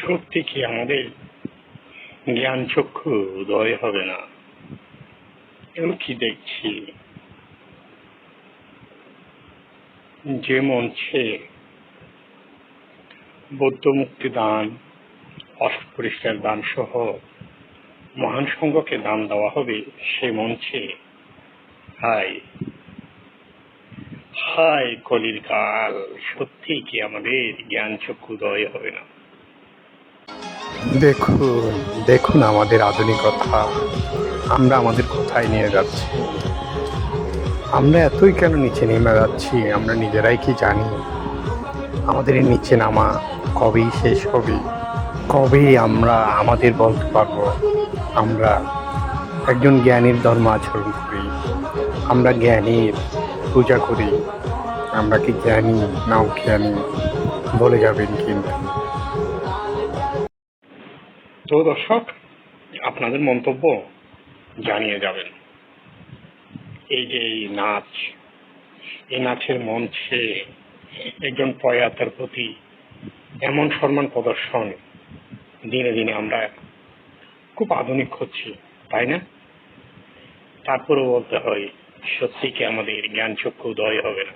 সত্যি কি আমাদের জ্ঞান চক্ষু উদয় হবে না? এগুলো কি দেখছি? যে মঞ্চে বৌদ্ধ মুক্তি দান, অস্পৃশ্যের দান সহ মহান সংঘকে দান দেওয়া হবে, সে মঞ্চে হাই হাই কলির কাল, সত্যি কি আমাদের জ্ঞান চক্ষু উদয় হবে না? দেখুন দেখুন আমাদের আধুনিকতা, আমরা আমাদের কোথায় নিয়ে যাচ্ছি। আমরা এতই কেন নিচে নেমে যাচ্ছি, আমরা নিজেরাই কি জানি? আমাদের এই নিচে নামা কবেই শেষ হবে? কবেই আমরা আমাদের বলতে পারবো আমরা একজন জ্ঞানীর ধর্ম আচরণ করি, আমরা জ্ঞানীর পূজা করি? আমরা কি জ্ঞানী না অজ্ঞানী বলে যাবেন কিন্তু। তো দর্শক, আপনাদের মন্তব্য জানিয়ে যাবেন। এই যে এই নাচের মঞ্চে একজন প্রয়াতের প্রতি এমন সম্মান প্রদর্শন, দিনে দিনে আমরা খুব আধুনিক হচ্ছি, তাই না? তারপরেও বলতে হয়, সত্যি কি আমাদের জ্ঞান চক্ষু উদয় হবে না?